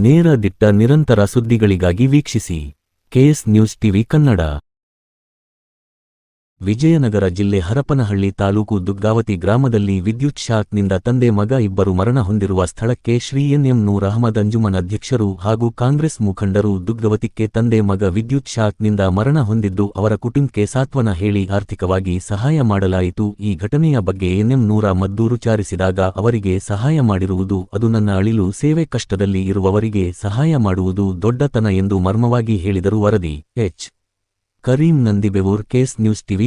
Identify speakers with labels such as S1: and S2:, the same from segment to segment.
S1: ನೇರ ದಿಟ್ಟ ನಿರಂತರ ಸುದ್ದಿಗಳಿಗಾಗಿ ವೀಕ್ಷಿಸಿ KS news TV Kannada. Vijayanagara ಜಿಲ್ಲೆ ಹರಪನಹಳ್ಳಿ ತಾಲೂಕು ದುಗ್ಗಾವತಿ ಗ್ರಾಮದಲ್ಲಿ ವಿದ್ಯುತ್ ಶಾಕ್ನಿಂದ ತಂದೆ ಮಗ ಇಬ್ಬರು ಮರಣ ಹೊಂದಿರುವ ಸ್ಥಳಕ್ಕೆ ಶ್ರೀ ಎನ್ ನೂರ್ ಅಹಮದ್ ಅಂಜುಮನ್ ಅಧ್ಯಕ್ಷರು ಹಾಗೂ ಕಾಂಗ್ರೆಸ್ ಮುಖಂಡರು ದುಗ್ಗಾವತಿಗೆ ತಂದೆ ಮಗ ವಿದ್ಯುತ್ ಶಾಕ್ನಿಂದ ಮರಣ ಹೊಂದಿದ್ದು ಅವರ ಕುಟುಂಬಕ್ಕೆ ಸಾಂತ್ವನ ಹೇಳಿ ಆರ್ಥಿಕವಾಗಿ ಸಹಾಯ ಮಾಡಲಾಯಿತು. ಈ ಘಟನೆಯ ಬಗ್ಗೆ ಎನ್ ನೂರ್ ಅಹಮದ್ ದೂರು ಚಾರಿಸಿದಾಗ ಅವರಿಗೆ ಸಹಾಯ ಮಾಡಿರುವುದು ಅದು ನನ್ನ ಅಳಿಲು ಸೇವೆ, ಕಷ್ಟದಲ್ಲಿ ಇರುವವರಿಗೆ ಸಹಾಯ ಮಾಡುವುದು ದೊಡ್ಡತನ ಎಂದು ಮರ್ಮವಾಗಿ ಹೇಳಿದರು. ವರದಿ H. Karim Nandibevur, KS news TV.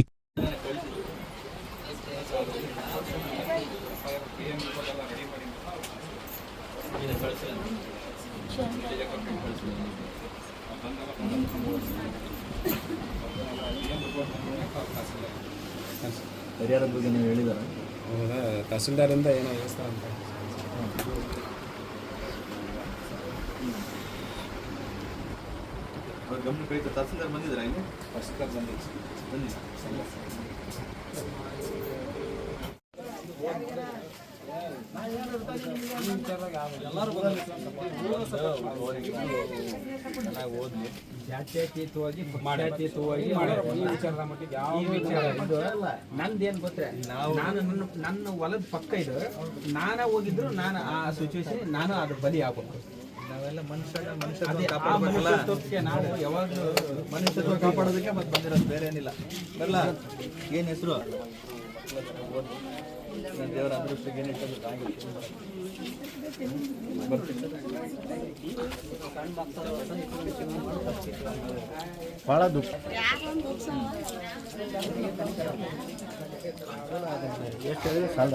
S2: ಪರಿಹಾರದ ಬಗ್ಗೆ ನೀವು ಹೇಳಿದಾರ?
S3: ಹೌದಾ, ತಹಸೀಲ್ದಾರಿಂದ ಏನೋ ವ್ಯವಸ್ಥೆ ಅಂತ
S2: ಗಮನಕ್ಕೆ ತಹಸೀಲ್ದಾರ್ ಬಂದಿದ್ದೀರಾ? ಇಲ್ಲಿ ತಹಸೀಲ್ದಾರ್ ಬಂದಿಲ್ಲ.
S3: ಓದ್ಲಿ ಜಾತ್ಯತೀತವಾಗಿ ಈ ವಿಚಾರದ ಮಟ್ಟಿಗೆ ಯಾವ ವಿಚಾರ ಇದು ನಂದೇನು ಗೊತ್ತೇ, ನಾನು ನನ್ನ ಹೊಲದ ಪಕ್ಕ ಇದು, ನಾನೇ ಹೋಗಿದ್ರು ನಾನು ಆ ಸಿಚುವೇಶನ್ ನಾನು ಅದ್ರ ಬಲಿ ಆಗ್ಬೇಕು.
S2: ನಾವೆಲ್ಲ ಮನುಷ್ಯತ್ವಕ್ಕೆ ನಾವು ಯಾವಾಗಲೂ ಮನುಷ್ಯತ್ವ ಕಾಪಾಡೋದಕ್ಕೆ ಮತ್ತೆ ಬಂದಿರೋದು, ಬೇರೆ ಏನಿಲ್ಲ. ಬರಲ್ಲ. ಏನು ಹೆಸರು? ದೇವರ ಅದೃಷ್ಟಕ್ಕೆ ಏನು ಇಟ್ಟೋದಕ್ಕಾಗಿಲ್ಲ. ಭಾಳ ದುಃಖ. ಎಷ್ಟು ಹೇಳಿದ್ರೆ ಸಾಲ.